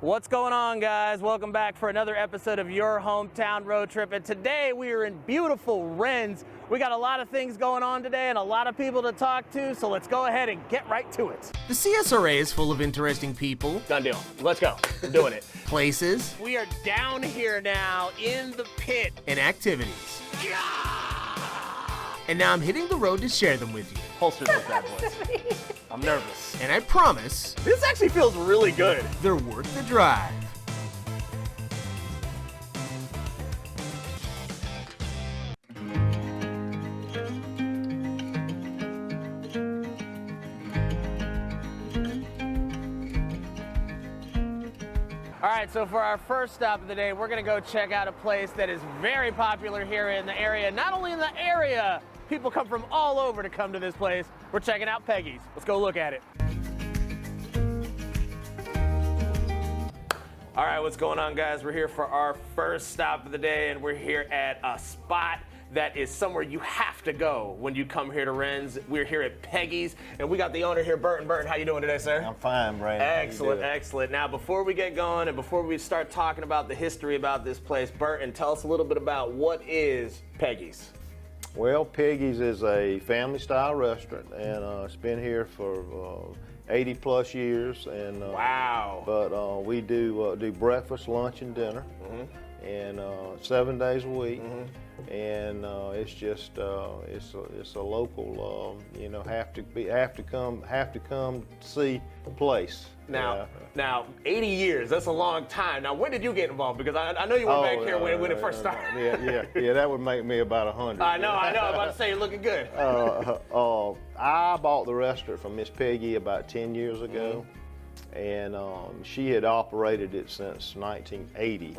What's going on, guys? Welcome back for another episode of Your Hometown Road Trip. And today we are in beautiful Wrens. We got a lot of things going on today and a lot of people to talk to, so let's go ahead and get right to it. The CSRA is full of interesting people. Done deal. Let's go. We're doing it. Places. We are down here now in the pit. And activities. And now I'm hitting the road to share them with you. Holster those bad boys. I'm nervous. And I promise, This actually feels really good. they're worth the drive. All right, so for our first stop of the day, we're gonna go check out a place that is very popular here in the area. Not only in the area, people come from all over to come to this place. We're checking out Peggy's. Let's go look at it. All right, what's going on, guys? We're here for our first stop of the day, and we're here at a spot that is somewhere you have to go when you come here to Wrens. We're here at Peggy's, and we got the owner here, Burton. Burton, how you doing today, sir? I'm fine, Brandon. Excellent, excellent. Now, before we get going and before we start talking about the history about this place, Burton, tell us a little bit about what is Peggy's. Well, Peggy's is a family-style restaurant, and it's been here for 80 plus years. And Wow. But we do breakfast, lunch, and dinner, and 7 days a week. And it's just it's a local have to come see place. Now, 80 years, that's a long time. Now, when did you get involved? Because I know you were back here when it first started. Yeah, that would make me about 100. I know, I'm about to say you're looking good. I bought the restaurant from Miss Peggy about 10 years ago, and she had operated it since 1980.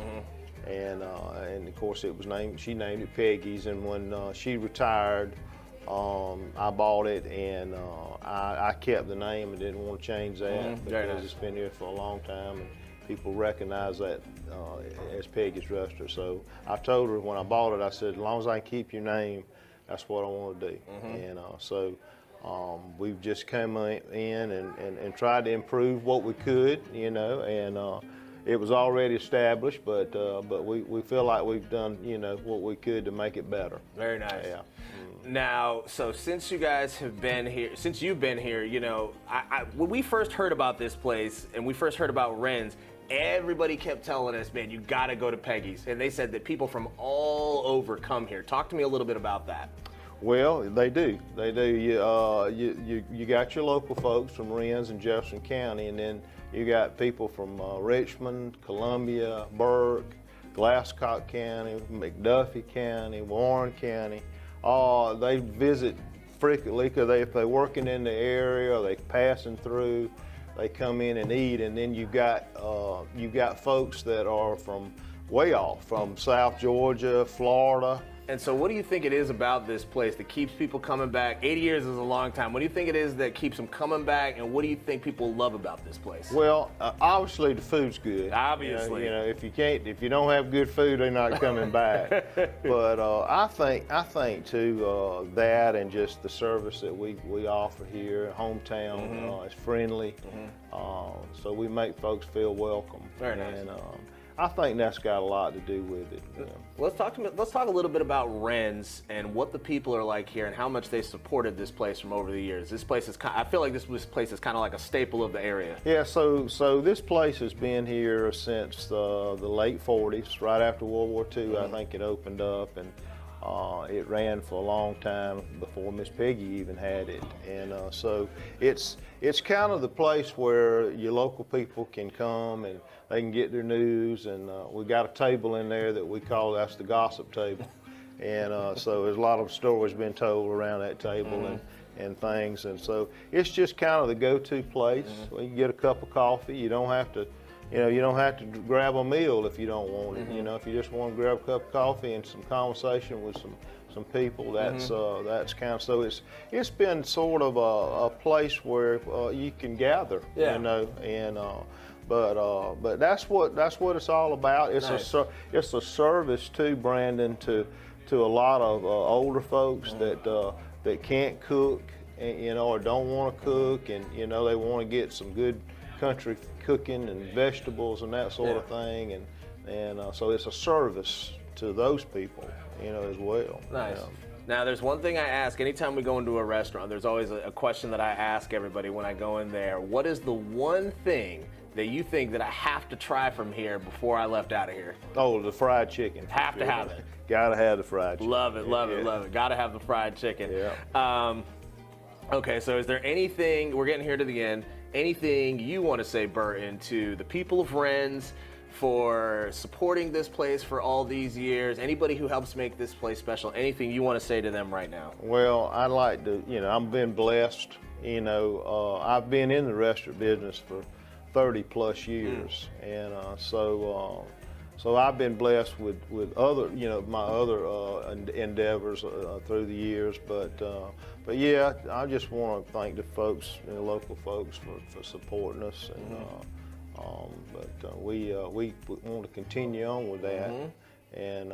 And of course she named it Peggy's, and when she retired, I bought it, and I kept the name and didn't want to change that because it's been here for a long time and people recognize that as Peggy's Restaurant. So I told her when I bought it, I said, as long as I can keep your name, that's what I want to do. And so we've just come in and tried to improve what we could, and it was already established, but we feel like we've done, what we could to make it better. Very nice. Yeah. Now, so since you guys have been here, since you've been here, when we first heard about this place and we first heard about Wrens, everybody kept telling us, man, you gotta go to Peggy's. And they said that people from all over come here. Talk to me a little bit about that. Well, they do. They do. You got your local folks from Wrens and Jefferson County, and then you got people from Richmond, Columbia, Burke, Glasscock County, McDuffie County, Warren County. They visit frequently because if they're working in the area or they passing through, they come in and eat. And then you got folks that are from way off, from South Georgia, Florida. And so what do you think it is about this place that keeps people coming back? 80 years is a long time. What do you think it is that keeps them coming back, and what do you think people love about this place? Well, obviously the food's good. Obviously. If you don't have good food, they're not coming back. But I think too that and just the service that we offer here, hometown, is friendly. So we make folks feel welcome. Very nice. And I think that's got a lot to do with it. Let's talk a little bit about Wrens and what the people are like here and how much they supported this place from over the years. This place is I feel like this place is kind of like a staple of the area. Yeah, so this place has been here since the late 40s, right after World War II. I think it opened up, and it ran for a long time before Miss Peggy even had it. And so it's kind of the place where your local people can come and they can get their news, and we got a table in there that we call, that's the gossip table. And so there's a lot of stories been told around that table and things. And so it's just kind of the go-to place. Where you can get a cup of coffee. You don't have to, you don't have to grab a meal if you don't want it. If you just want to grab a cup of coffee and some conversation with some people, that's kind of, so it's been sort of a place where you can gather, and but that's what it's all about. It's nice. It's a service too, Brandon, to a lot of older folks that can't cook, and, or don't want to cook, and they want to get some good country cooking and vegetables and that sort of thing, and so it's a service to those people, as well. Nice. Now, there's one thing I ask anytime we go into a restaurant. There's always a question that I ask everybody when I go in there. What is the one thing that you think that I have to try from here before I left out of here? Oh, the fried chicken. Have to have it. Gotta have the fried chicken. Love it, love it, love it. Gotta have the fried chicken. Yeah. Okay, so is there anything, we're getting here to the end, anything you want to say, Burton, to the people of Wrens for supporting this place for all these years? Anybody who helps make this place special, anything you want to say to them right now? Well, I'd like to, I've been blessed. I've been in the restaurant business for 30 plus years, and so I've been blessed with other, my other endeavors through the years. But yeah, I just want to thank the folks, the local folks, for supporting us, and we want to continue on with that, and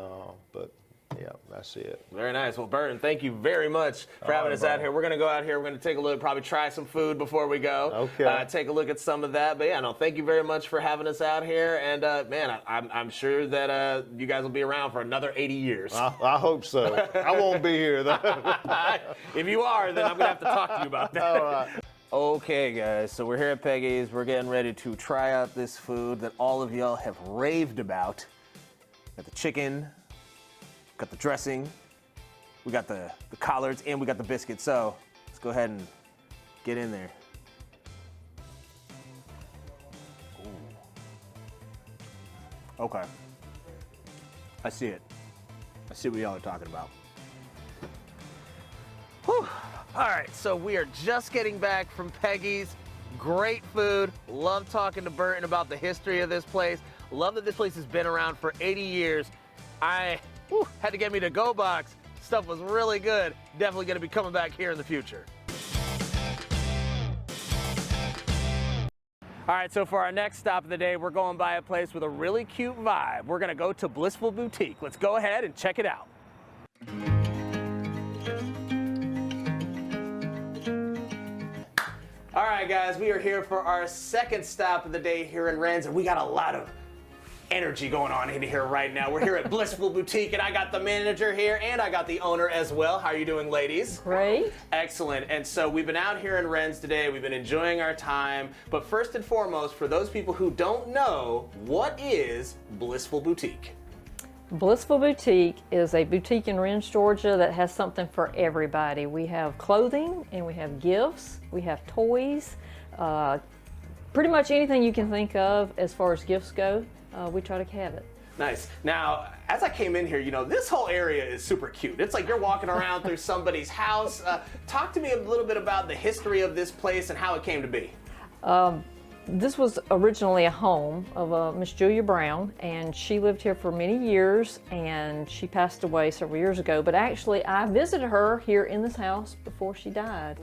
but. Yeah, that's it. Very nice. Well, Burton, thank you very much for having us out here. We're going to go out here. We're going to take a look, probably try some food before we go. Okay. Take a look at some of that. But yeah, no, thank you very much for having us out here. And man, I'm sure that you guys will be around for another 80 years. I hope so. I won't be here though. If you are, then I'm going to have to talk to you about that. All right. Okay, guys, so we're here at Peggy's. We're getting ready to try out this food that all of y'all have raved about. Got the chicken. Got the dressing, we got the collards, and we got the biscuits. So let's go ahead and get in there. Ooh. Okay. I see it. I see what y'all are talking about. Whew. All right, so we are just getting back from Peggy's. Great food. Love talking to Burton about the history of this place. Love that this place has been around for 80 years. Had to get me to Go Box. Stuff was really good. Definitely going to be coming back here in the future. All right, so for our next stop of the day, we're going by a place with a really cute vibe. We're going to go to Blissful Boutique. Let's go ahead and check it out. All right, guys, we are here for our second stop of the day here in Wrens, and we got a lot of energy going on in here right now. We're here at Blissful Boutique, and I got the manager here, and I got the owner as well. How are you doing, ladies? Great. Excellent. And so we've been out here in Wrens today. We've been enjoying our time. But first and foremost, for those people who don't know, what is Blissful Boutique? Blissful Boutique is a boutique in Wrens, Georgia that has something for everybody. We have clothing, and we have gifts, we have toys, pretty much anything you can think of as far as gifts go. We try to have it. Nice. Now, as I came in here, this whole area is super cute. It's like you're walking around through somebody's house. Talk to me a little bit about the history of this place and how it came to be. This was originally a home of Miss Julia Brown, and she lived here for many years, and she passed away several years ago. But actually, I visited her here in this house before she died.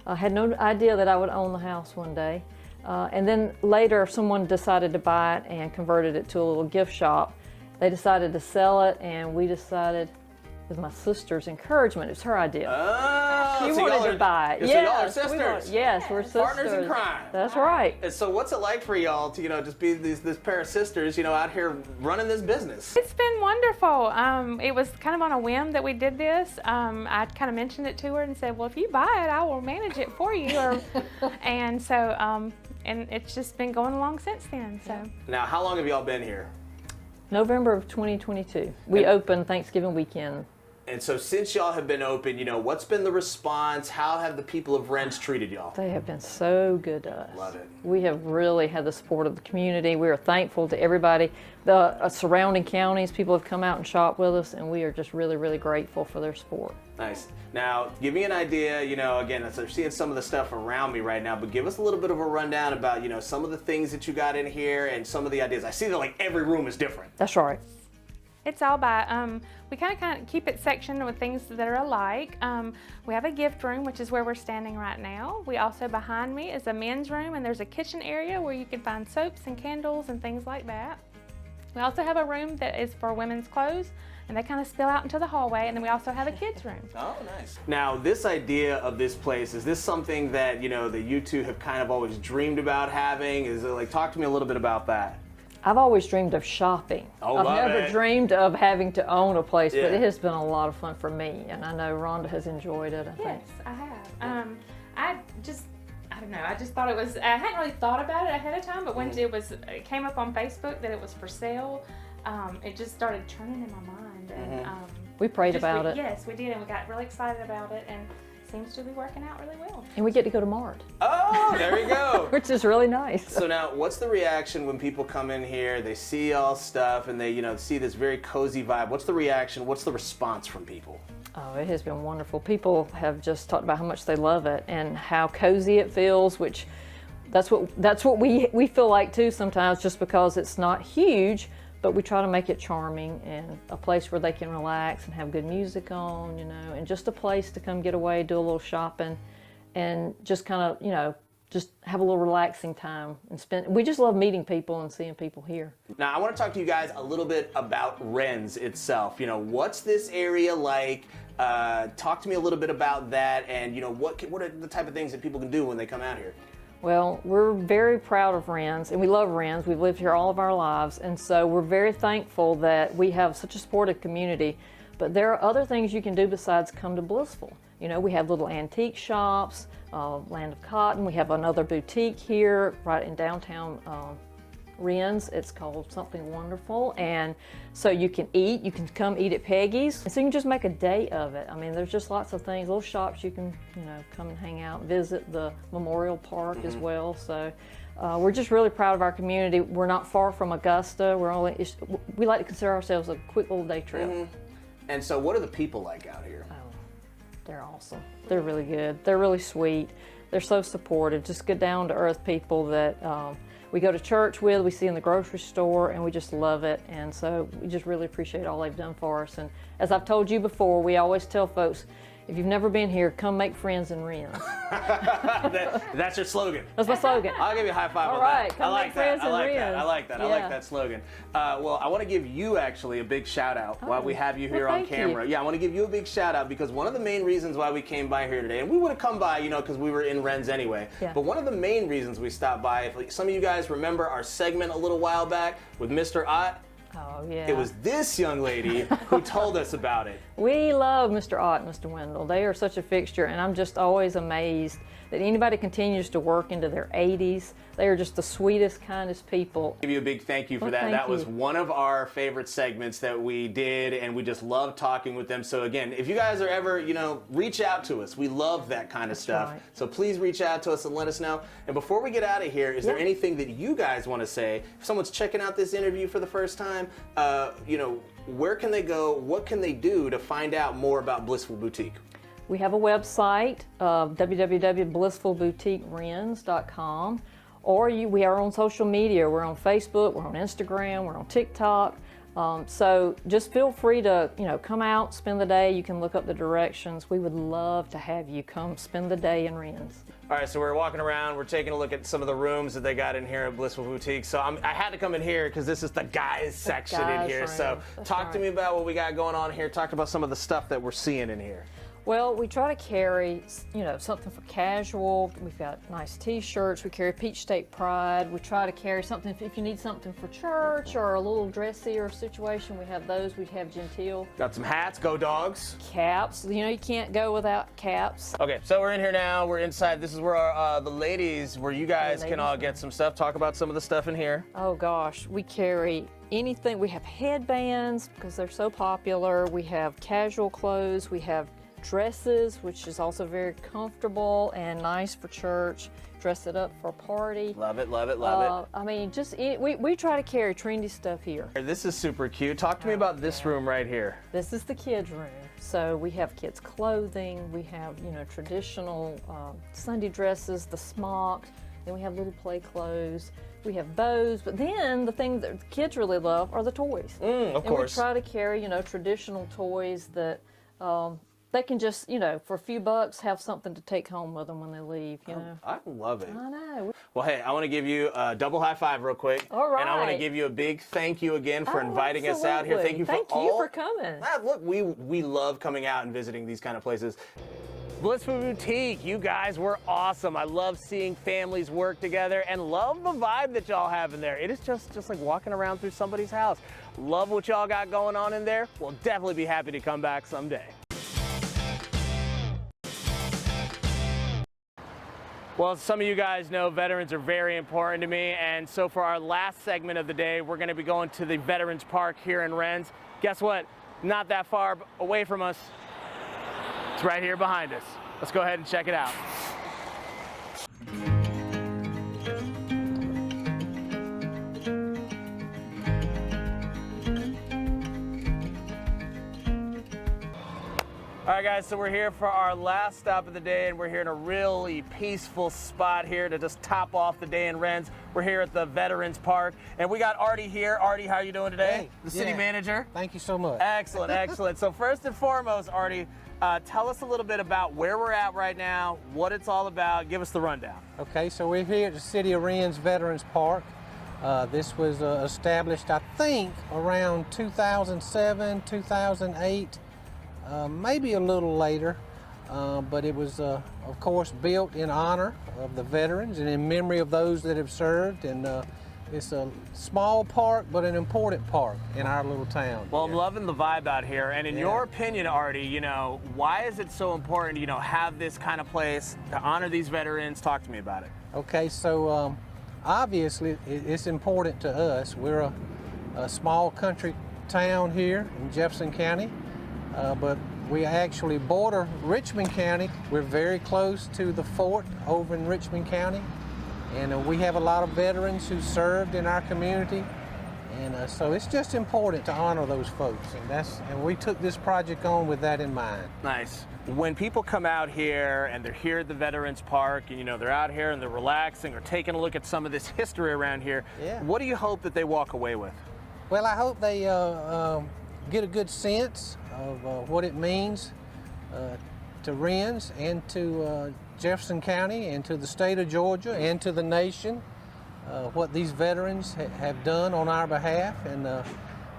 I had no idea that I would own the house one day. And then later, someone decided to buy it and converted it to a little gift shop. They decided to sell it, and we decided, with my sister's encouragement, it's her idea. Oh, She so wanted to buy it. So y'all are sisters. Yes, we're sisters. Partners in crime. That's right. And so what's it like for y'all to, just be this pair of sisters, out here running this business? It's been wonderful. It was kind of on a whim that we did this. I kind of mentioned it to her and said, well, if you buy it, I will manage it for you. And so, and it's just been going along since then. So. Now, how long have y'all been here? November of 2022. We opened Thanksgiving weekend. And so since y'all have been open, what's been the response? How have the people of Wrens treated y'all? They have been so good to us. Love it. We have really had the support of the community. We are thankful to everybody. The surrounding counties, people have come out and shopped with us, and we are just really, really grateful for their support. Nice. Now, give me an idea, again, I'm seeing some of the stuff around me right now, but give us a little bit of a rundown about, some of the things that you got in here and some of the ideas. I see that, every room is different. That's right. It's all by, we kind of keep it sectioned with things that are alike. We have a gift room, which is where we're standing right now. We also, behind me, is a men's room, and there's a kitchen area where you can find soaps and candles and things like that. We also have a room that is for women's clothes, and they kind of spill out into the hallway, and then we also have a kids' room. Oh, nice. Now, this idea of this place, is this something that, that you two have kind of always dreamed about having? Is it like, talk to me a little bit about that. I've always dreamed of shopping. Oh, I've love never it. dreamed of having to own a place, Yeah. but it has been a lot of fun for me, and I know Rhonda has enjoyed it, I think. Yes, I have. I don't know, I just thought it was, I hadn't really thought about it ahead of time, but when it came up on Facebook that it was for sale, it just started churning in my mind. And, We prayed about it. Yes, we did, and we got really excited about it, and it seems to be working out really well. And we get to go to Mart, Oh, there we go. which is really nice. So now, what's the reaction when people come in here, they see all stuff, and they, see this very cozy vibe? What's the reaction? What's the response from people? Oh, it has been wonderful. People have just talked about how much they love it and how cozy it feels, which that's what we feel like too sometimes, just because it's not huge, but we try to make it charming and a place where they can relax and have good music on, and just a place to come get away, do a little shopping, and just kind of, just have a little relaxing time and spend. We just love meeting people and seeing people here. Now, I want to talk to you guys a little bit about Wrens itself. What's this area like? Talk to me a little bit about that, and what are the type of things that people can do when they come out here? Well, we're very proud of Wrens, and we love Wrens. We've lived here all of our lives, and so we're very thankful that we have such a supportive community. But there are other things you can do besides come to Blissful. We have little antique shops, Land of Cotton. We have another boutique here right in downtown Wrens. It's called Something Wonderful, and so you can eat. You can come eat at Peggy's, and so you can just make a day of it. I mean, there's just lots of things, little shops you can, come and hang out, visit the Memorial Park as well. So we're just really proud of our community. We're not far from Augusta. We like to consider ourselves a quick little day trip. And so, what are the people like out here? They're awesome. They're really good. They're really sweet. They're so supportive. Just good, down to earth people that we go to church with, we see in the grocery store, and we just love it. And so we just really appreciate all they've done for us. And as I've told you before, we always tell folks, if you've never been here, come make friends in Wrens. That's your slogan. That's my slogan. I'll give you a high five All on right, that. come I like make that. friends I in like that. Wrens. I like that. I Yeah. like that slogan. Well, I want to give you actually a big shout out while we have you here well, on thank camera. you. Yeah, I want to give you a big shout out because one of the main reasons why we came by here today, and we would have come by, because we were in Wrens anyway. Yeah. But one of the main reasons we stopped by, if some of you guys remember our segment a little while back with Mr. Ott, Oh, yeah. it was this young lady who told us about it. We love Mr. Ott and Mr. Wendell. They are such a fixture, and I'm just always amazed that anybody continues to work into their 80s. They are just the sweetest, kindest people. Give you a big thank you for Well, that. thank That was you. one of our favorite segments that we did, and we just love talking with them. So again, if you guys are ever, reach out to us. We love that kind of stuff. right. So please reach out to us and let us know. And before we get out of here, is there Yeah. anything that you guys want to say? If someone's checking out this interview for the first time, where can they go? What can they do to find out more about Blissful Boutique? We have a website, www.blissfulboutiquewrens.com, or we are on social media. We're on Facebook, we're on Instagram, we're on TikTok. So just feel free to, come out, spend the day. You can look up the directions. We would love to have you come spend the day in Wrens. All right, so we're walking around. We're taking a look at some of the rooms that they got in here at Blissful Boutique. So I had to come in here because this is the guys section in guys' here. room. So That's talk to right. me about what we got going on here. Talk about some of the stuff that we're seeing in here. Well, we try to carry, something for casual. We've got nice T-shirts. We carry Peach State Pride. We try to carry something if you need something for church or a little dressier situation. We have those. We have genteel Got some hats, Go Dogs. caps. You can't go without caps. Okay, so we're in here now. We're inside. This is where the ladies, where you guys can ladies' all get some stuff. Talk about some of the stuff in here. Oh gosh, we carry anything. We have headbands because they're so popular. We have casual clothes. We have dresses, which is also very comfortable and nice for church. Dress it up for a party. Love it, love it, love I mean, we try to carry trendy stuff here. it. This is super cute. Talk to me about this room right here. This is the kids' room. So we have kids' clothing. We have, traditional Sunday dresses, the smock. Then we have little play clothes. We have bows. But then the thing that the kids really love are the toys. Of And course. we try to carry, traditional toys that they can just, you know, for a few bucks, have something to take home with them when they leave, you know. I love it. I know. Well, hey, I want to give you a double high five real quick. All right. And I want to give you a big thank you again for Oh, inviting us out here. Thank you for Thank you for coming. Look, we love coming out and visiting these kind of places. Blissful Boutique, you guys were awesome. I love seeing families work together and love the vibe that y'all have in there. It is just like walking around through somebody's house. Love what y'all got going on in there. We'll definitely be happy to come back someday. Well, some of you guys know veterans are very important to me, and so for our last segment of the day, we're going to be going to the Veterans Park here in Wrens. Guess what? Not that far away from us. It's right here behind us. Let's go ahead and check it out. All right, guys, so we're here for our last stop of the day, and we're here in a really peaceful spot here to just top off the day in Wrens. We're here at the Veterans Park, and we got Artie here. Artie, how are you doing today? Hey, the city manager. Thank you so much. Excellent, excellent. So first and foremost, Artie, tell us a little bit about where we're at right now, what it's all about. Give us the rundown. Okay, so we're here at the City of Wrens Veterans Park. This was established, I think, around 2007, 2008. Maybe a little later, but it was, of course, built in honor of the veterans and in memory of those that have served. And it's a small park, but an important park in our little town. Well, I'm loving the vibe out here. And in your opinion, Artie, you know, why is it so important to, you know, have this kind of place to honor these veterans? Talk to me about it. Okay, so obviously it's important to us. We're a small country town here in Jefferson County. But we actually border Richmond County. We're very close to the fort over in Richmond County. And we have a lot of veterans who served in our community. And so it's just important to honor those folks. And we took this project on with that in mind. Nice. When people come out here and they're here at the Veterans Park and, you know, they're out here and they're relaxing or taking a look at some of this history around here, what do you hope that they walk away with? Well, I hope they get a good sense of what it means to Wrens and to Jefferson County and to the state of Georgia and to the nation, what these veterans have done on our behalf. And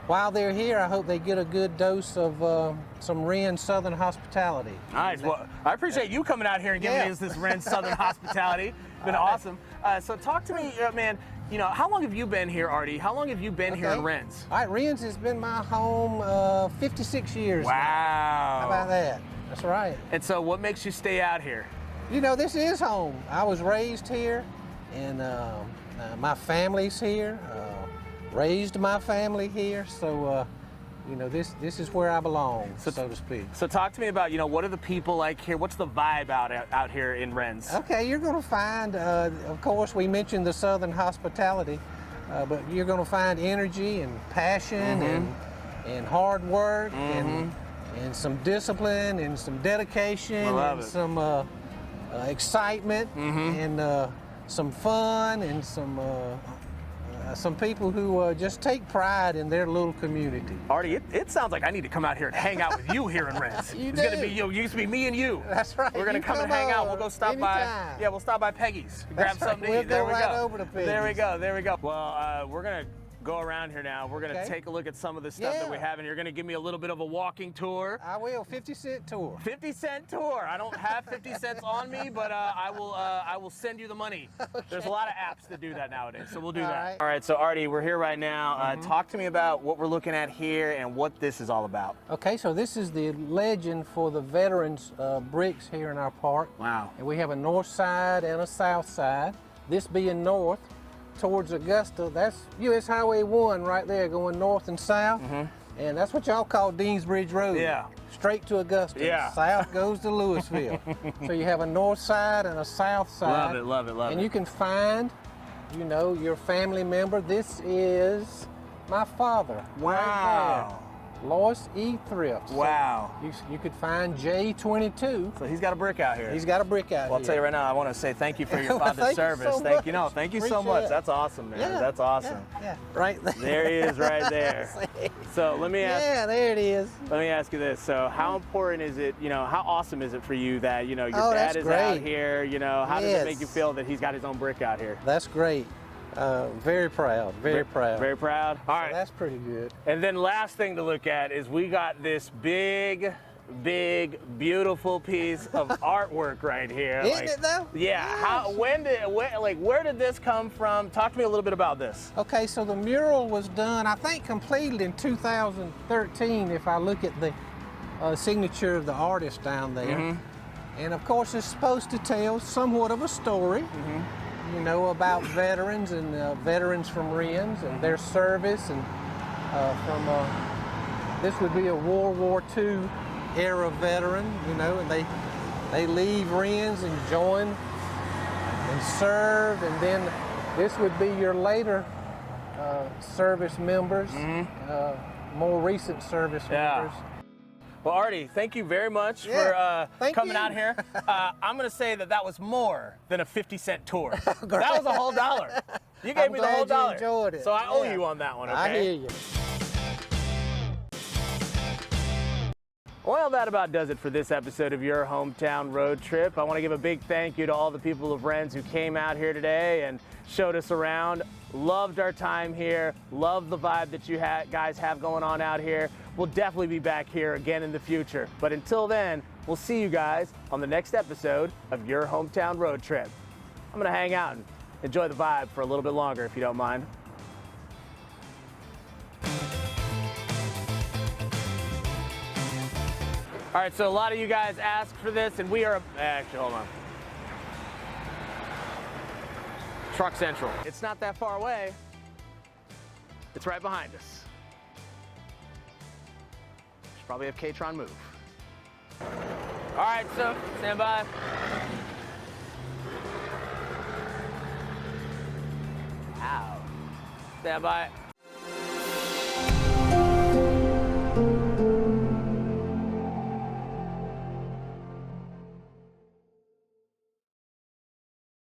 while they're here, I hope they get a good dose of some Wrens Southern hospitality. Nice. Well, I appreciate you coming out here and giving us this Wrens Southern hospitality. It's been awesome. So talk to me, man. You know, how long have you been here, Artie? How long have you been here in Wrens? All right, Wrens has been my home 56 years Wow. now. How about that? That's right. And so what makes you stay out here? You know, this is home. I was raised here, and my family's here, raised my family here, so you know, this is where I belong, so to speak. So talk to me about, you know, what are the people like here? What's the vibe out here in Wrens? Okay, you're going to find, of course, we mentioned the Southern hospitality, but you're going to find energy and passion and hard work and some discipline and some dedication and some excitement and some fun and some people who just take pride in their little community. Artie, it sounds like I need to come out here and hang out with you here in Wrens. It's going to be, used to be me and you. That's right. We're going to come and hang out. We'll go stop by. Yeah, we'll stop by Peggy's. Grab something to eat. We'll go right over to Peggy's. There we go. There we go. Well, we're going to go around here now. We're going to take a look at some of the stuff that we have, and you're going to give me a little bit of a walking tour. I will. 50-cent tour. 50-cent tour. I don't have 50 cents on me, but I will send you the money. Okay. There's a lot of apps that do that nowadays, so we'll do that. All right, so Artie, we're here right now. Talk to me about what we're looking at here and what this is all about. Okay, so this is the legend for the veterans bricks here in our park. Wow. And we have a north side and a south side. This being north, towards Augusta, that's US Highway 1 right there going north and south. And that's what y'all call Deansbridge Road. Yeah. Straight to Augusta. Yeah. South goes to Louisville. So you have a north side and a south side. Love it, love it, love it. And you can find, you know, your family member. This is my father. Wow. Right Lois E. Thrift. So Wow. you could find J22. So he's got a brick out here. He's got a brick out Well, I'll here. tell you right now, I want to say thank you for your Well, father's thank you service. so Thank you. much. No, thank you so Appreciate much. it. That's awesome, man. Yeah, That's awesome. Yeah, right there. There he is, right there. So let me ask. Yeah, there it is. Let me ask you this. So how important is it, how awesome is it for you that, your Oh, dad that's is out great. here, how does it make Yes. you feel that he's got his own brick out here? That's great. Very proud. Very proud. Very proud? All right. That's pretty good. And then last thing to look at is we got this big, beautiful piece of artwork right here. Isn't it though? Yeah. Yes. Where did this come from? Talk to me a little bit about this. Okay, so the mural was done, I think, completed in 2013. If I look at the signature of the artist down there, and of course, it's supposed to tell somewhat of a story. About veterans and veterans from Wrens and their service, and this would be a World War II era veteran, and they leave Wrens and join and serve, and then this would be your later service members, more recent service members. Well, Artie, thank you very much Yeah, for thank coming you. out here. I'm going to say that was more than a 50-cent tour. That was a whole $1. You gave I'm me the whole glad $1. you enjoyed it. So I owe Yeah. you on that one, okay? I hear you. Well, that about does it for this episode of Your Hometown Road Trip. I want to give a big thank you to all the people of Wrens who came out here today and showed us around. Loved our time here. Loved the vibe that you guys have going on out here. We'll definitely be back here again in the future. But until then, we'll see you guys on the next episode of Your Hometown Road Trip. I'm going to hang out and enjoy the vibe for a little bit longer, if you don't mind. All right, so a lot of you guys asked for this, and we are, actually, hold on. Truck Central. It's not that far away. It's right behind us. Should probably have K-Tron move. All right, so stand by. Ow. Stand by.